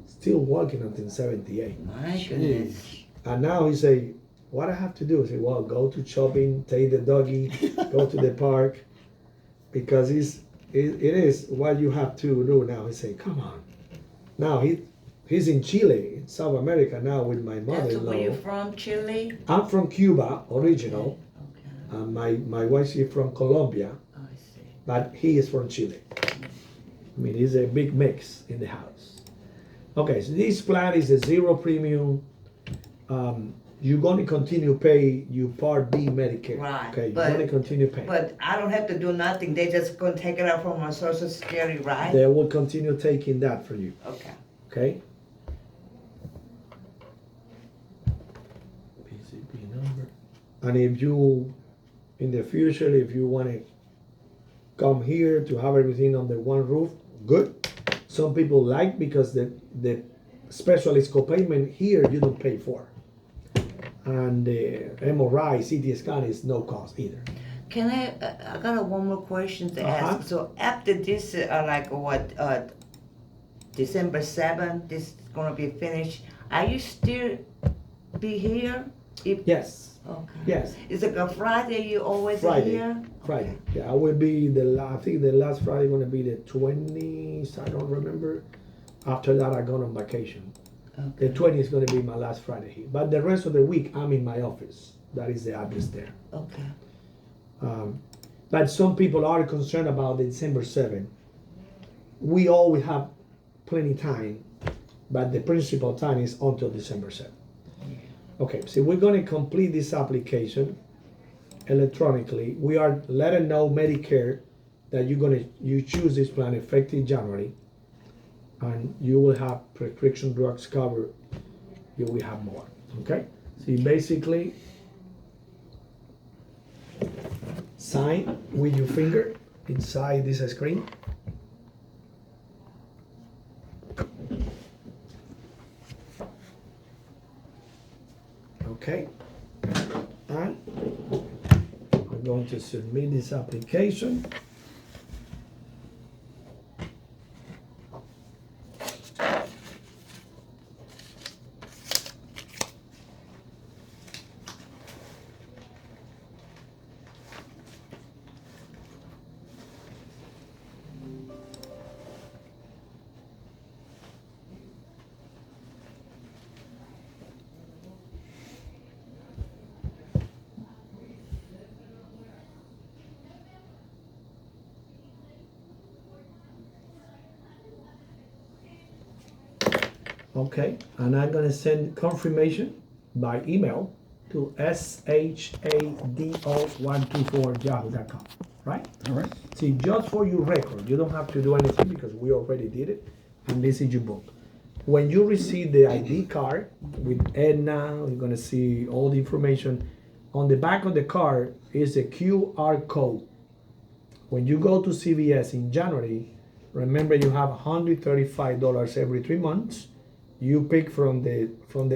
[SPEAKER 1] Still working until 78.
[SPEAKER 3] My goodness.
[SPEAKER 1] And now he say, what I have to do? I say, well, go to shopping, take the doggy, go to the park, because it is what you have to do now. He say, come on. Now he's in Chile, in South America now with my
[SPEAKER 3] That's
[SPEAKER 1] mother-in-law.
[SPEAKER 3] where you from, Chile?
[SPEAKER 1] I'm from Cuba, original.
[SPEAKER 3] Okay.
[SPEAKER 1] My wife is from Colombia,
[SPEAKER 3] Oh, I see.
[SPEAKER 1] but he is from Chile. I mean, it's a big mix in the house. Okay, so this plan is a zero premium. You're going to continue pay your Part B Medicare.
[SPEAKER 3] Right,
[SPEAKER 1] Okay, you're
[SPEAKER 3] but-
[SPEAKER 1] going to continue paying.
[SPEAKER 3] But I don't have to do nothing. They just gonna take it out from my Social Security, right?
[SPEAKER 1] They will continue taking that for you.
[SPEAKER 3] Okay.
[SPEAKER 1] Okay? PCP number. And if you, in the future, if you want to come here to have everything under one roof, good. Some people like because the specialist copayment here you don't pay for. And the MRI, CT scan is no cost either.
[SPEAKER 3] Can I got one more question to
[SPEAKER 1] Uh-huh.
[SPEAKER 3] ask. So after this, December 7th, this is gonna be finished. Are you still be here?
[SPEAKER 1] Yes,
[SPEAKER 3] Okay.
[SPEAKER 1] yes.
[SPEAKER 3] Is it a Friday you always
[SPEAKER 1] Friday.
[SPEAKER 3] here?
[SPEAKER 1] Friday. Yeah, I will be I think the last Friday gonna be the 20th, I don't remember. After that I go on vacation.
[SPEAKER 3] Okay.
[SPEAKER 1] The 20th is gonna be my last Friday here. But the rest of the week I'm in my office. That is the address there.
[SPEAKER 3] Okay.
[SPEAKER 1] But some people are concerned about the December 7th. We always have plenty time, but the principal time is until December 7th. Okay, so we're going to complete this application electronically. We are letting know Medicare that you choose this plan effective January, and you will have prescription drugs covered. You will have more. Okay, so you basically sign with your finger inside this screen. Okay, and I'm going to submit this application. Okay, and I'm gonna send confirmation by email to shado124yahoo.com, right?
[SPEAKER 2] All right.
[SPEAKER 1] See, just for your record, you don't have to do anything because we already did it, and this is your book. When you receive the ID card with Aetna, you're gonna see all the information. On the back of the card is a QR code. When you go to CVS in January, remember you have $135 every 3 months. You pick from the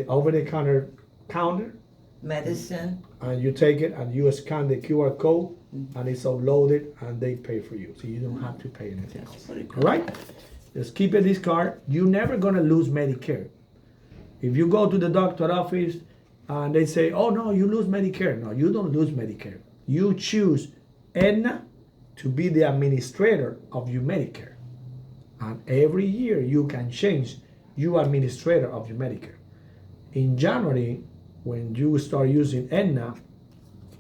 [SPEAKER 1] over-the-counter counter,
[SPEAKER 3] Medicine.
[SPEAKER 1] and you take it and you scan the QR code, and it's uploaded, and they pay for you, so you don't have to pay anything
[SPEAKER 3] That's
[SPEAKER 1] else.
[SPEAKER 3] pretty
[SPEAKER 1] All
[SPEAKER 3] cool.
[SPEAKER 1] right? Just keep it this card. You're never gonna lose Medicare. If you go to the doctor office and they say, "Oh no, you lose Medicare," no, you don't lose Medicare. You choose Aetna to be the administrator of your Medicare, and every year you can change your administrator of your Medicare. In January, when you start using Aetna,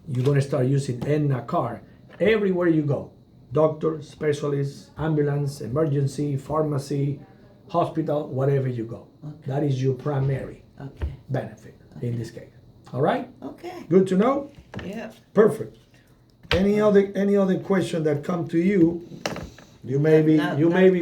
[SPEAKER 1] you're gonna start using Aetna card everywhere you go. Doctor, specialist, ambulance, emergency, pharmacy, hospital, wherever you go.
[SPEAKER 3] Okay.
[SPEAKER 1] That is your primary
[SPEAKER 3] Okay.
[SPEAKER 1] benefit. in this case. All right?
[SPEAKER 3] Okay.
[SPEAKER 1] Good to know?
[SPEAKER 3] Yeah.
[SPEAKER 1] Perfect. Any other question that come to you? You maybe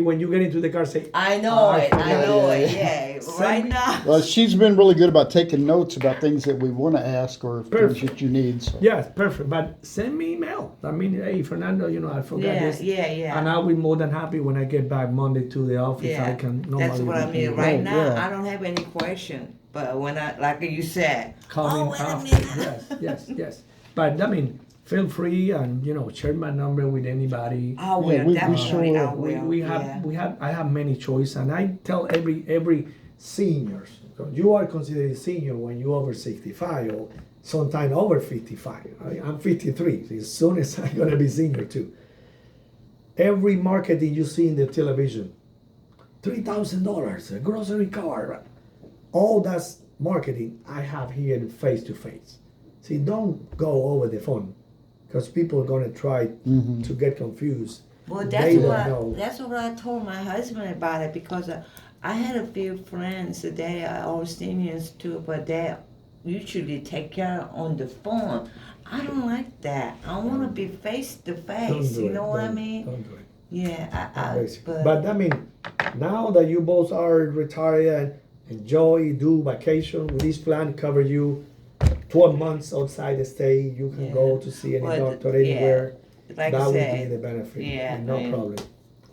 [SPEAKER 1] when you get into the car say,
[SPEAKER 3] I know it. I
[SPEAKER 1] forgot
[SPEAKER 3] know
[SPEAKER 2] it.
[SPEAKER 3] it. Yeah.
[SPEAKER 1] Send
[SPEAKER 3] Right
[SPEAKER 1] me-
[SPEAKER 3] now.
[SPEAKER 2] Well, she's been really good about taking notes about things that we want to ask or things
[SPEAKER 1] Perfect.
[SPEAKER 2] that you need. So.
[SPEAKER 1] yes, perfect. But send me email. I mean, hey, Fernando, I forgot
[SPEAKER 3] Yeah,
[SPEAKER 1] this.
[SPEAKER 3] yeah.
[SPEAKER 1] And I'll be more than happy when I get back Monday to the office.
[SPEAKER 3] Yeah.
[SPEAKER 1] I can normally
[SPEAKER 3] That's what I
[SPEAKER 1] reply.
[SPEAKER 3] mean. Right
[SPEAKER 2] Right,
[SPEAKER 3] now,
[SPEAKER 2] yeah.
[SPEAKER 3] I don't have any question. But when like you said,
[SPEAKER 1] Coming
[SPEAKER 3] wait a
[SPEAKER 1] after.
[SPEAKER 3] minute.
[SPEAKER 1] Yes. But I mean, feel free and share my number with anybody.
[SPEAKER 3] I will
[SPEAKER 2] we
[SPEAKER 3] definitely.
[SPEAKER 2] sure-
[SPEAKER 3] I will.
[SPEAKER 1] I have many choice, and I tell every seniors, you are considered a senior when you're over 65 or sometime over 55. I'm 53. So as soon as I'm gonna be senior too. Every marketing you see in the television, $3,000, a grocery card, all that's marketing I have here face to face. See, don't go over the phone, because people are gonna try to get confused.
[SPEAKER 3] Well,
[SPEAKER 1] They don't know.
[SPEAKER 3] that's what I told my husband about it because I had a few friends. They are all seniors too, but they usually take care on the phone. I don't like that. I want to be face to
[SPEAKER 1] Don't
[SPEAKER 3] face.
[SPEAKER 1] do
[SPEAKER 3] You
[SPEAKER 1] it.
[SPEAKER 3] know what I
[SPEAKER 1] Don't-
[SPEAKER 3] mean?
[SPEAKER 1] Don't do it.
[SPEAKER 3] Yeah,
[SPEAKER 1] Basically. But I mean, now that you both are retired, enjoy, do vacation with this plan, cover you 12 months outside the state. You can go to see any
[SPEAKER 3] Well,
[SPEAKER 1] doctor
[SPEAKER 3] yeah.
[SPEAKER 1] anywhere.
[SPEAKER 3] like
[SPEAKER 1] That
[SPEAKER 3] I
[SPEAKER 1] would be
[SPEAKER 3] said,
[SPEAKER 1] the benefit.
[SPEAKER 3] yeah,
[SPEAKER 1] No
[SPEAKER 3] I mean-
[SPEAKER 1] problem.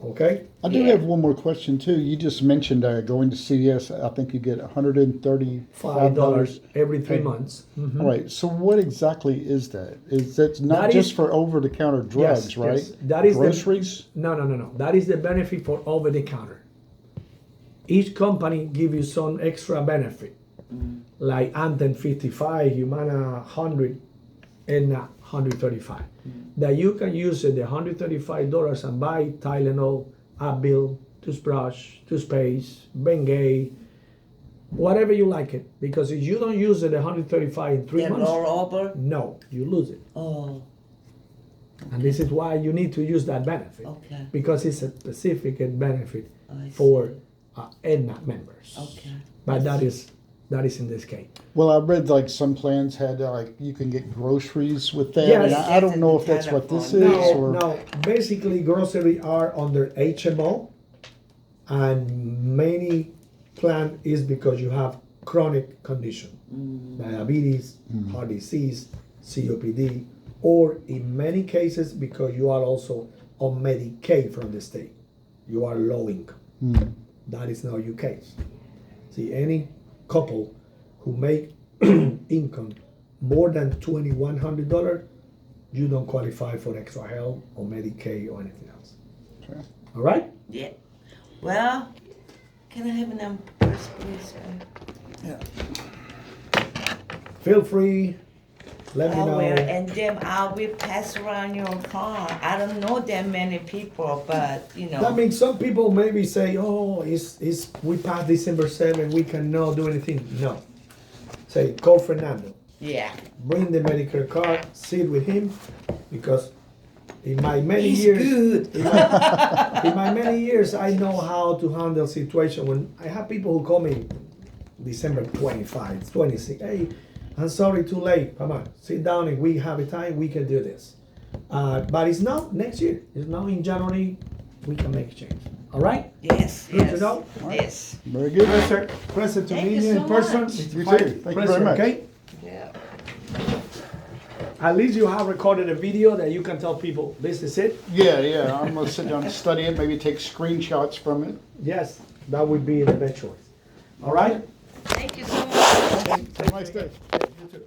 [SPEAKER 1] Okay?
[SPEAKER 2] I do
[SPEAKER 3] Yeah.
[SPEAKER 2] have one more question too. You just mentioned going to CVS. I think you get $135
[SPEAKER 1] $5 every 3
[SPEAKER 2] Okay.
[SPEAKER 1] months. Mhm.
[SPEAKER 2] All right. So what exactly is that? Is that not
[SPEAKER 1] That
[SPEAKER 2] just
[SPEAKER 1] is-
[SPEAKER 2] for over-the-counter drugs,
[SPEAKER 1] Yes,
[SPEAKER 2] right?
[SPEAKER 1] yes. That is
[SPEAKER 2] groceries.
[SPEAKER 1] No. That is the benefit for over the counter. Each company give you some extra benefit. Like Anthem 55, Humana 100, and 135. That you can use the $135 and buy Tylenol, Advil, toothbrush, toothpaste, Bengay, whatever you like it. Because if you don't use it, the 135 in 3
[SPEAKER 3] they're
[SPEAKER 1] months,
[SPEAKER 3] all over.
[SPEAKER 1] no, you lose it.
[SPEAKER 3] Oh,
[SPEAKER 1] And this is why you need to use that benefit.
[SPEAKER 3] okay.
[SPEAKER 1] Because it's a specific benefit
[SPEAKER 3] I
[SPEAKER 1] for Aetna members.
[SPEAKER 3] Okay.
[SPEAKER 1] But that is in this case.
[SPEAKER 2] Well, I read like some plans had like you can get groceries with that,
[SPEAKER 1] Yes.
[SPEAKER 2] and I don't know if that's what this is.
[SPEAKER 3] Telephone.
[SPEAKER 2] Or
[SPEAKER 1] No, basically grocery are under HMO, and many plan is because you have chronic condition, diabetes, heart disease, COPD, or in many cases because you are also on Medicaid from the state. You are low income. That is not your case. See, any couple who make income more than $2,100, you don't qualify for extra help or Medicaid or anything else.
[SPEAKER 2] Okay.
[SPEAKER 1] All right?
[SPEAKER 3] Yeah. Well, can I have a number first, please?
[SPEAKER 1] Feel free. Let me
[SPEAKER 3] I
[SPEAKER 1] know.
[SPEAKER 3] will, and then I will pass around your car. I don't know that many people, but
[SPEAKER 1] That means some people maybe say, "Oh, it's we passed December 7, we cannot do anything." No. Say, call Fernando.
[SPEAKER 3] yeah.
[SPEAKER 1] Bring the Medicare card. Sit with him, because in my many
[SPEAKER 3] He's
[SPEAKER 1] years,
[SPEAKER 3] good.
[SPEAKER 1] in my many years, I know how to handle situation. When I have people who call me December 25, 26, hey, I'm sorry, too late. Come on, sit down. If we have a time, we can do this. But it's not next year. It's now in January. We can make a change. All right?
[SPEAKER 3] Yes.
[SPEAKER 1] Good to
[SPEAKER 3] Yes.
[SPEAKER 1] know.
[SPEAKER 3] Yes.
[SPEAKER 2] very good.
[SPEAKER 1] Pleasure to
[SPEAKER 3] Thank
[SPEAKER 1] meet
[SPEAKER 3] you
[SPEAKER 1] you in
[SPEAKER 3] so
[SPEAKER 1] person.
[SPEAKER 3] much.
[SPEAKER 1] It's
[SPEAKER 2] You
[SPEAKER 1] quite
[SPEAKER 2] too. Thank you
[SPEAKER 1] pleasure,
[SPEAKER 2] very much.
[SPEAKER 1] Okay?
[SPEAKER 3] Yeah.
[SPEAKER 1] At least you have recorded a video that you can tell people this is it.
[SPEAKER 2] Yeah. I'm gonna sit down and study it. Maybe take screenshots from it.
[SPEAKER 1] Yes, that would be the best choice. All right?
[SPEAKER 3] Thank you so much.
[SPEAKER 2] Have a nice day.
[SPEAKER 1] You too.